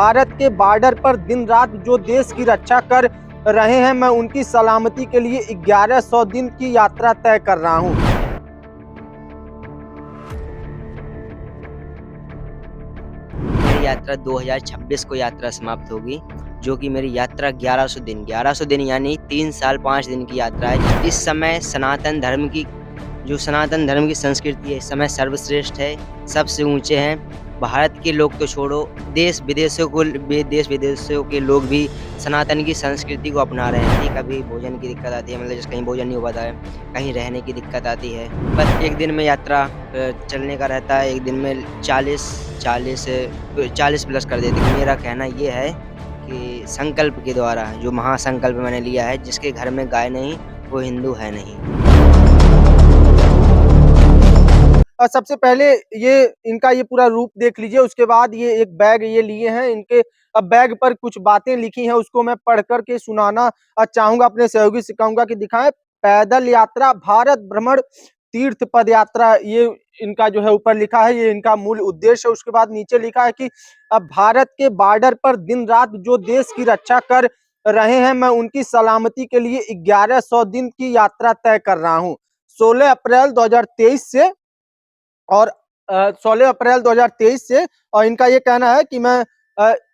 भारत के बॉर्डर पर दिन रात जो देश की रक्षा कर रहे हैं, मैं उनकी सलामती के लिए 1100 दिन की यात्रा तय कर रहा हूं। मेरी यात्रा 2026 को यात्रा समाप्त होगी, जो कि मेरी यात्रा 1100 दिन यानी 3 साल 5 दिन की यात्रा है। इस समय सनातन धर्म की संस्कृति है, इस समय सर्वश्रेष्ठ है, सबसे ऊँचे हैं। भारत के लोग तो छोड़ो, देश विदेशों के लोग भी सनातन की संस्कृति को अपना रहे हैं। कभी भोजन की दिक्कत आती है, मतलब जैसे कहीं भोजन नहीं हो पाता है, कहीं रहने की दिक्कत आती है। बस एक दिन में यात्रा चलने का रहता है, एक दिन में 40 प्लस कर देते हैं। मेरा कहना ये है कि संकल्प के द्वारा जो महासंकल्प मैंने लिया है, जिसके घर में गाय नहीं, वो हिंदू है नहीं। सबसे पहले ये इनका ये पूरा रूप देख लीजिए, उसके बाद ये एक बैग ये लिए हैं। इनके बैग पर कुछ बातें लिखी हैं, उसको मैं पढ़ कर के सुनाना चाहूँगा। अपने सहयोगी से कहूँगा कि दिखाएँ। पैदल यात्रा, भारत भ्रमण, तीर्थ पद यात्रा, ये इनका जो है ऊपर लिखा है, ये इनका मूल उद्देश्य है। उसके बाद नीचे लिखा है कि भारत के बॉर्डर पर दिन रात जो देश की रक्षा कर रहे हैं, मैं उनकी सलामती के लिए 1100 दिन की यात्रा तय कर रहा हूँ। 16 अप्रैल 2023 से और 16 अप्रैल 2023 से। और इनका ये कहना है कि मैं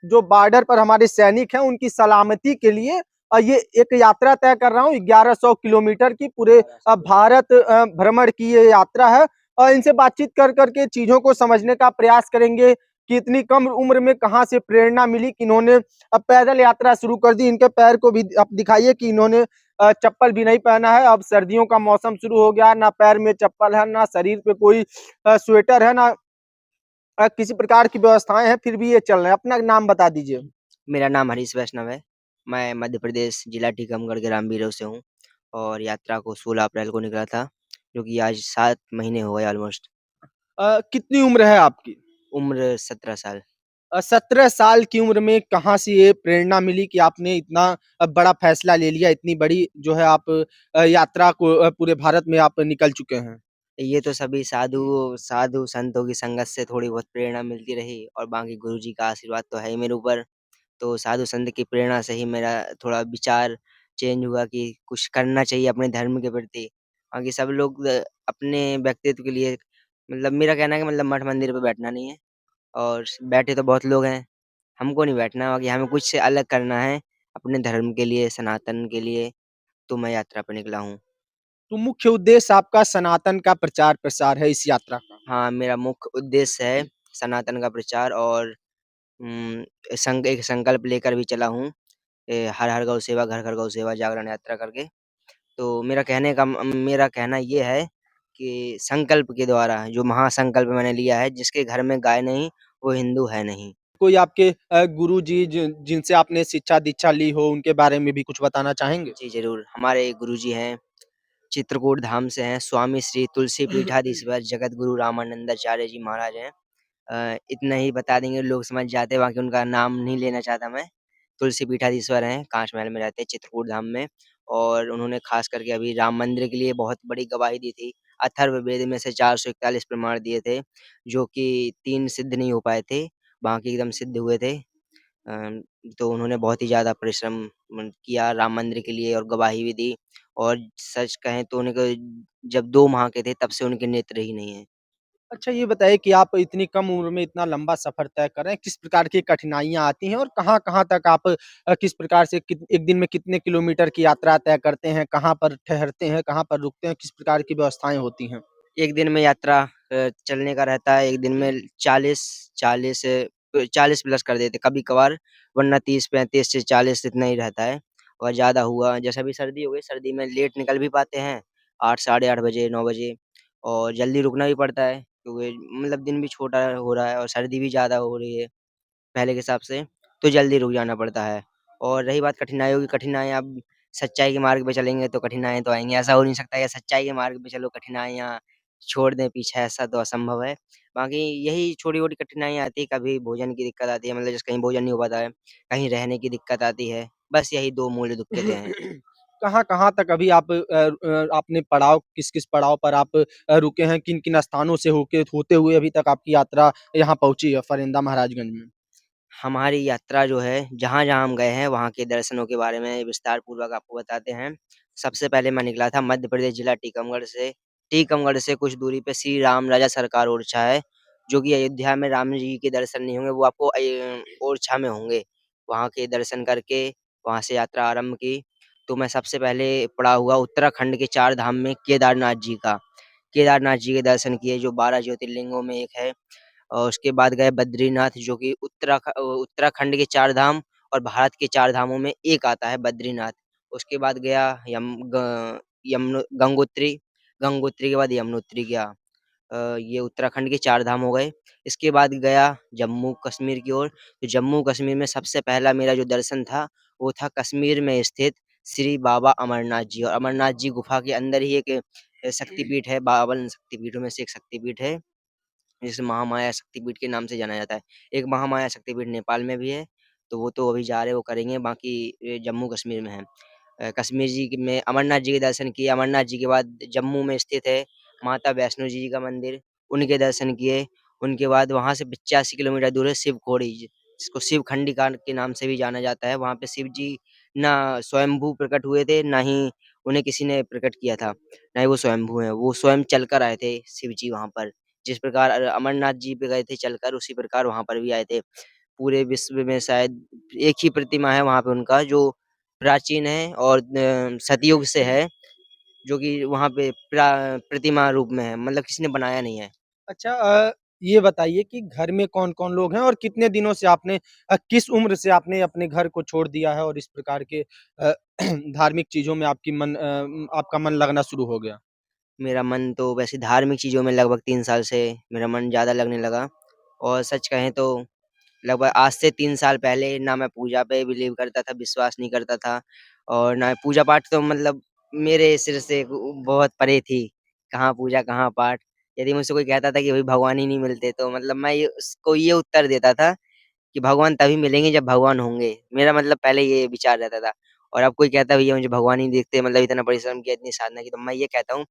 जो बॉर्डर पर हमारे सैनिक हैं, उनकी सलामती के लिए ये एक यात्रा तय कर रहा हूँ। 1100 किलोमीटर की पूरे भारत भ्रमण की ये यात्रा है। और इनसे बातचीत कर करके चीजों को समझने का प्रयास करेंगे कि इतनी कम उम्र में कहाँ से प्रेरणा मिली कि इन्होंने अब पैदल यात्रा शुरू कर दी। इनके पैर को भी आप दिखाइए कि इन्होंने चप्पल भी नहीं पहना है। अब सर्दियों का मौसम शुरू हो गया, ना पैर में चप्पल है, ना शरीर पे कोई स्वेटर है, ना किसी प्रकार की व्यवस्थाएं हैं, फिर भी ये चल रहे हैं। अपना नाम बता दीजिए। मेरा नाम हरीश वैष्णव है। मैं मध्य प्रदेश जिला टीकमगढ़ के रामवीरों से हूँ और यात्रा को 16 अप्रैल को निकला था, जो कि आज 7 महीने हो गए ऑलमोस्ट। कितनी उम्र है आपकी? उम्र 17 साल। 17 साल की उम्र में कहाँ से ये प्रेरणा मिली कि आपने इतना बड़ा फैसला ले लिया, इतनी बड़ी जो है आप यात्रा को पूरे भारत में आप निकल चुके हैं? ये तो सभी साधु साधु संतों की संगत से थोड़ी बहुत प्रेरणा मिलती रही और बाकी गुरुजी का आशीर्वाद तो है ही मेरे ऊपर। तो साधु संत की प्रेरणा से ही मेरा थोड़ा विचार चेंज हुआ कि कुछ करना चाहिए अपने धर्म के प्रति। बाकी सब लोग अपने व्यक्तित्व के लिए, मतलब मेरा कहना है कि मतलब मठ मंदिर पे बैठना नहीं है, और बैठे तो बहुत लोग हैं, हमको नहीं बैठना। बाकी हमें कुछ से अलग करना है अपने धर्म के लिए, सनातन के लिए। तो मैं यात्रा पे निकला हूँ। तो मुख्य उद्देश्य आपका सनातन का प्रचार प्रसार है इस यात्रा का? हाँ, मेरा मुख्य उद्देश्य है सनातन का प्रचार, और एक संकल्प लेकर भी चला हूँ, हर हर गौ सेवा, घर घर गौ सेवा जागरण यात्रा करके। तो मेरा कहना ये है कि संकल्प के द्वारा जो महासंकल्प मैंने लिया है, जिसके घर में गाय नहीं, वो हिंदू है नहीं। कोई आपके गुरुजी जिनसे आपने शिक्षा दीक्षा ली हो, उनके बारे में भी कुछ बताना चाहेंगे? जी जरूर, हमारे गुरुजी हैं, चित्रकूट धाम से हैं, स्वामी श्री तुलसी पीठाधीश्वर जगत गुरु रामानंदाचार्य जी महाराज हैं। इतना ही बता देंगे, लोग समझ जाते हैं, बाकी उनका नाम नहीं लेना चाहता मैं। तुलसी पीठाधीश्वर हैं, कांच महल में रहते हैं, चित्रकूट धाम में। और उन्होंने खास करके अभी राम मंदिर के लिए बहुत बड़ी गवाही दी थी। अथर्ववेद में से 441 प्रमाण दिए थे, जो कि 3 सिद्ध नहीं हो पाए थे, बाकी एकदम सिद्ध हुए थे। अ, तो उन्होंने बहुत ही ज़्यादा परिश्रम किया राम मंदिर के लिए और गवाही भी दी। और सच कहें तो उनके जब 2 माह के थे, तब से उनके नेत्र ही नहीं हैं। अच्छा, ये बताइए कि आप इतनी कम उम्र में इतना लंबा सफ़र तय कर रहे हैं, किस प्रकार की कठिनाइयाँ आती हैं और कहाँ-कहाँ तक आप किस प्रकार से एक दिन में कितने किलोमीटर की यात्रा तय करते हैं? कहाँ पर ठहरते हैं, कहाँ पर रुकते हैं, किस प्रकार की व्यवस्थाएँ होती हैं? एक दिन में यात्रा चलने का रहता है, एक दिन में 40 प्लस कर देते कभी-कभार, वरना 30-35 से 40 इतना ही रहता है। और ज़्यादा हुआ, जैसे अभी सर्दी हो गई, सर्दी में लेट निकल भी पाते हैं, 8 साढ़े 8 बजे, 9 बजे, और जल्दी रुकना भी पड़ता है, क्योंकि मतलब दिन भी छोटा हो रहा है और सर्दी भी ज़्यादा हो रही है पहले के हिसाब से, तो जल्दी रुक जाना पड़ता है। और रही बात कठिनाइयों की, कठिनाइयाँ अब सच्चाई के मार्ग पे चलेंगे तो कठिनाइयाँ तो आएँगी। ऐसा हो नहीं सकता कि सच्चाई के मार्ग पे चलो कठिनाइयाँ छोड़ दें पीछे, ऐसा तो असंभव है। बाकी यही छोटी-मोटी कठिनाइयाँ आती हैं, कभी भोजन की दिक्कत आती है, मतलब जैसे कहीं भोजन नहीं हो पाता है, कहीं रहने की दिक्कत आती है। बस यही 2 मूल दिक्कतें हैं। कहाँ-कहाँ तक अभी आप आपने पड़ाव किस-किस पड़ाव पर आप रुके हैं? किन-किन स्थानों से होते हुए अभी तक आपकी यात्रा यहाँ पहुँची है फरिंदा महाराजगंज में? हमारी यात्रा जो है, जहाँ-जहाँ हम गए हैं, वहाँ के दर्शनों के बारे में विस्तार पूर्वक आपको बताते हैं। सबसे पहले मैं निकला था मध्य प्रदेश जिला टीकमगढ़ से। टीकमगढ़ से कुछ दूरी पे श्री राम राजा सरकार ओरछा है, जो कि अयोध्या में राम जी के दर्शन नहीं होंगे, वो आपको ओरछा में होंगे। वहाँ के दर्शन करके, वहाँ से यात्रा आरंभ की। तो मैं सबसे पहले पड़ा हुआ उत्तराखंड के 4 धाम में केदारनाथ जी का। केदारनाथ जी के दर्शन किए, जो 12 ज्योतिर्लिंगों में एक है। और उसके बाद गए बद्रीनाथ, जो कि उत्तराखंड के 4 धाम और भारत के 4 धामों में एक आता है बद्रीनाथ। उसके बाद गया गंगोत्री, गंगोत्री के बाद यमुनोत्री गया। ये उत्तराखंड के 4 धाम हो गए। इसके बाद गया जम्मू कश्मीर की ओर। तो जम्मू कश्मीर में सबसे पहला मेरा जो दर्शन था, वो था कश्मीर में स्थित श्री बाबा अमरनाथ जी। और अमरनाथ जी गुफा के अंदर ही एक शक्तिपीठ है, 52 शक्तिपीठों में से एक शक्तिपीठ है, जिसे महामाया शक्तिपीठ के नाम से जाना जाता है। एक महामाया शक्तिपीठ नेपाल में भी है, तो वो तो अभी जा रहे हैं, वो करेंगे, बाकी जम्मू कश्मीर में है। कश्मीर जी में अमरनाथ जी के दर्शन किए। अमरनाथ जी के बाद जम्मू में स्थित है माता वैष्णो जी का मंदिर, उनके दर्शन किए। उनके बाद वहाँ से 85 किलोमीटर दूर है शिवखोड़ी, जिसको शिव खंडिका के नाम से भी जाना जाता है। वहाँ पे शिव जी ना स्वयंभू प्रकट हुए थे, ना ही उन्हें किसी ने प्रकट किया था, ना ही वो स्वयंभू हैं। वो स्वयं चलकर आए थे शिव जी वहाँ पर। जिस प्रकार अमरनाथ जी पे गए थे चलकर, उसी प्रकार वहाँ पर भी आए थे। पूरे विश्व में शायद एक ही प्रतिमा है वहाँ पे उनका, जो प्राचीन है और सतयुग से है, जो कि वहाँ पे प्रतिमा रूप में है, मतलब किसी ने बनाया नहीं है। अच्छा, ये बताइए कि घर में कौन-कौन लोग हैं और कितने दिनों से आपने किस उम्र से आपने अपने घर को छोड़ दिया है और इस प्रकार के धार्मिक चीज़ों में आपका मन लगना शुरू हो गया? मेरा मन तो वैसे धार्मिक चीज़ों में लगभग 3 साल से मेरा मन ज़्यादा लगने लगा। और सच कहें तो लगभग आज से 3 साल पहले ना मैं पूजा पे बिलीव करता था, विश्वास नहीं करता था, और ना पूजा पाठ तो मतलब मेरे सिर से बहुत परे थी। कहाँ पूजा, कहाँ पाठ। यदि मुझसे कोई कहता था कि भई भगवान ही नहीं मिलते, तो मतलब मैं ये उसको ये उत्तर देता था कि भगवान तभी मिलेंगे जब भगवान होंगे। मेरा मतलब पहले ये विचार रहता था। और अब कोई कहता है भैया मुझे भगवान ही नहीं दिखते, मतलब इतना परिश्रम किया, इतनी साधना की, तो मैं ये कहता हूँ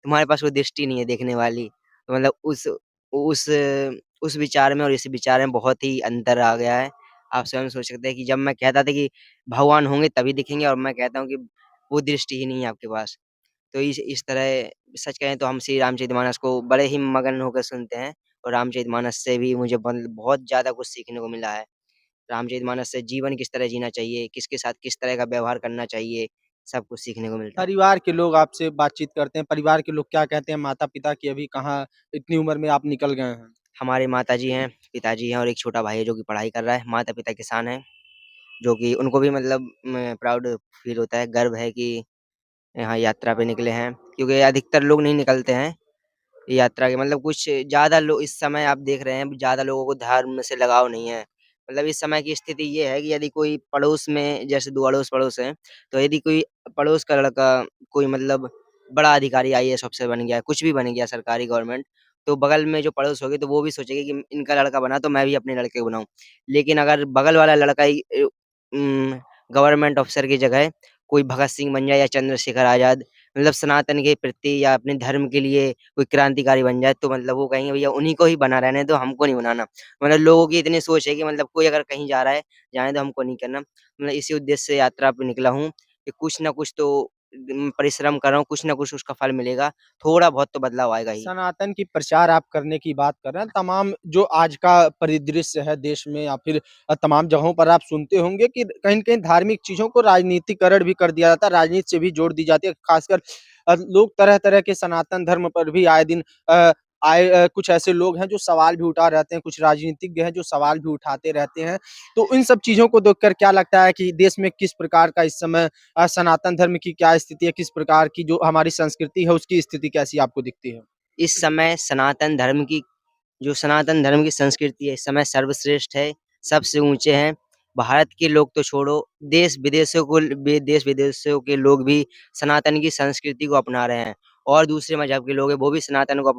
तुम्हारे पास वो दृष्टि नहीं है देखने वाली। तो मतलब उस उस विचार में और इस विचार में बहुत ही अंतर आ गया है। आप स्वयं सोच सकते हैं कि जब मैं कहता था कि भगवान होंगे तभी दिखेंगे, और मैं कहता हूँ कि वो दृष्टि ही नहीं है आपके पास। तो इस तरह सच कहें तो हम श्री रामचरितमानस को बड़े ही मगन होकर सुनते हैं, और रामचरितमानस से भी मुझे बहुत ज़्यादा कुछ सीखने को मिला है। रामचरितमानस से जीवन किस तरह जीना चाहिए, किसके साथ किस तरह का व्यवहार करना चाहिए, सब कुछ सीखने को मिलता है। परिवार के लोग आपसे बातचीत करते हैं, परिवार के लोग क्या कहते हैं माता-पिता कि अभी कहाँ इतनी उम्र में आप निकल गए हैं? हमारे माताजी हैं, पिताजी हैं और एक छोटा भाई है जो कि पढ़ाई कर रहा है। माता-पिता किसान हैं, जो कि उनको भी मतलब प्राउड फ़ील होता है, गर्व है कि यहाँ यात्रा पे निकले हैं, क्योंकि अधिकतर लोग नहीं निकलते हैं यात्रा के। मतलब कुछ ज़्यादा लोग इस समय आप देख रहे हैं, ज़्यादा लोगों को धर्म से लगाव नहीं है। मतलब इस समय की स्थिति ये है कि यदि कोई पड़ोस में, जैसे 2 अड़ोस-पड़ोस हैं, तो यदि कोई पड़ोस का लड़का कोई मतलब बड़ा अधिकारी आईएएस ऑफ़िसर बन गया, कुछ भी बन गया सरकारी गवर्नमेंट, तो बगल में जो पड़ोस होगी तो वो भी सोचेगी कि इनका लड़का बना तो मैं भी अपने लड़के को बनाऊँ। लेकिन अगर बगल वाला लड़का ही गवर्नमेंट ऑफ़िसर की जगह कोई भगत सिंह बन जाए या चंद्रशेखर आज़ाद, मतलब सनातन के प्रति या अपने धर्म के लिए कोई क्रांतिकारी बन जाए, तो मतलब वो कहेंगे भैया उन्हीं को ही बना रहने दो, हमको नहीं बनाना। मतलब लोगों की इतनी सोच है कि मतलब कोई अगर कहीं जा रहा है, जाने दो, हमको नहीं करना। मतलब इसी उद्देश्य से यात्रा पे निकला हूँ कि कुछ न कुछ तो परिश्रम कर रहा हूँ, कुछ न कुछ उसका फल मिलेगा, थोड़ा बहुत तो बदलाव आएगा ही। सनातन की प्रचार आप करने की बात कर रहे हैं, तमाम जो आज का परिदृश्य है देश में या फिर तमाम जगहों पर आप सुनते होंगे कि कहीं न कहीं धार्मिक चीज़ों को राजनीतिकरण भी कर दिया जाता है, राजनीति से भी जोड़ दी जाती है। ख़ासकर लोग तरह-तरह के सनातन धर्म पर भी आए दिन कुछ ऐसे लोग हैं जो सवाल भी उठा रहते हैं, कुछ राजनीतिज्ञ हैं जो सवाल भी उठाते रहते हैं। तो इन सब चीज़ों को देखकर क्या लगता है कि देश में किस प्रकार का इस समय सनातन धर्म की क्या स्थिति है? किस प्रकार की जो हमारी संस्कृति है उसकी स्थिति कैसी आपको दिखती है? इस समय सनातन धर्म की संस्कृति है, इस समय सर्वश्रेष्ठ है, सबसे ऊँचे हैं। भारत के लोग तो छोड़ो, देश-विदेशों के लोग भी सनातन की संस्कृति को अपना रहे हैं, और दूसरे मज़हब के लोग हैं, वो भी सनातन को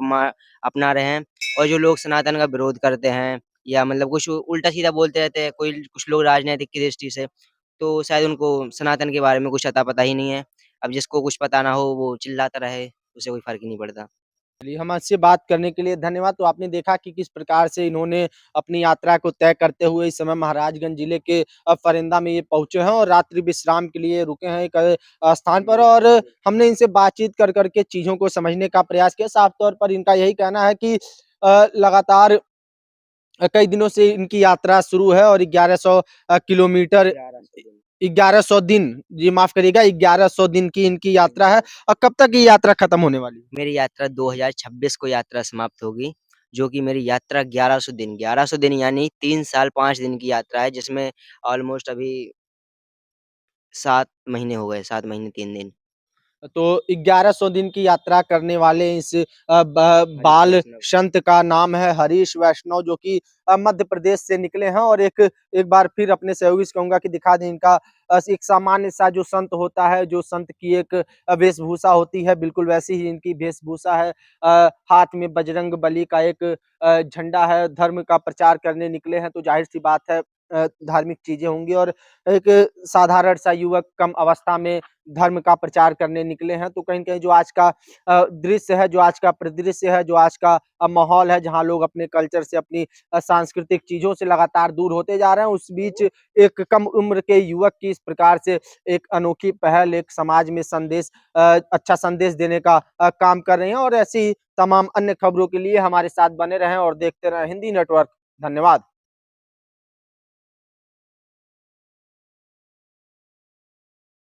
अपना रहे हैं। और जो लोग सनातन का विरोध करते हैं या मतलब कुछ उल्टा-सीधा बोलते रहते हैं, कुछ लोग राजनैतिक की दृष्टि से, तो शायद उनको सनातन के बारे में कुछ अता पता ही नहीं है। अब जिसको कुछ पता ना हो, वो चिल्लाता रहे, उसे कोई फ़र्क ही नहीं पड़ता। चलिए, हमसे बात करने के लिए धन्यवाद। तो आपने देखा कि किस प्रकार से इन्होंने अपनी यात्रा को तय करते हुए इस समय महाराजगंज जिले के फरेंदा में ये पहुँचे हैं और रात्रि विश्राम के लिए रुके हैं एक स्थान पर और हमने इनसे बातचीत कर के चीज़ों को समझने का प्रयास किया। साफ तौर पर इनका यही कहना है कि लगातार कई दिनों से इनकी यात्रा शुरू है और 1100 किलोमीटर 1100 दिन, जी माफ़ करिएगा, 1100 दिन की इनकी यात्रा है। और कब तक ये यात्रा खत्म होने वाली है? मेरी यात्रा 2026 को यात्रा समाप्त होगी, जो कि मेरी यात्रा 1100 दिन यानी 3 साल 5 दिन की यात्रा है, जिसमें ऑलमोस्ट अभी 7 महीने हो गए, 7 महीने 3 दिन। तो 1100 दिन की यात्रा करने वाले इस हरीश बाल वैष्णव। संत का नाम है हरीश वैष्णव, जो कि मध्य प्रदेश से निकले हैं और एक एक बार फिर अपने सहयोगी से कहूँगा कि दिखा दें इनका एक सामान्य सा जो संत होता है, जो संत की एक वेशभूषा होती है, बिल्कुल वैसी ही इनकी वेशभूषा है। हाथ में बजरंग बली का एक झंडा है, धर्म का प्रचार करने निकले हैं, तो ज़ाहिर-सी बात है धार्मिक चीज़ें होंगी और एक साधारण सा युवक कम अवस्था में धर्म का प्रचार करने निकले हैं। तो कहीं न कहीं जो आज का दृश्य है, जो आज का परिदृश्य है, जो आज का माहौल है, जहाँ लोग अपने कल्चर से, अपनी सांस्कृतिक चीज़ों से लगातार दूर होते जा रहे हैं, उस बीच एक कम उम्र के युवक की इस प्रकार से एक अनोखी पहल, एक समाज में संदेश अच्छा संदेश देने का काम कर रहे हैं और ऐसी ही तमाम अन्य खबरों के लिए हमारे साथ बने रहें और देखते रहें हिंदी नेटवर्क। धन्यवाद।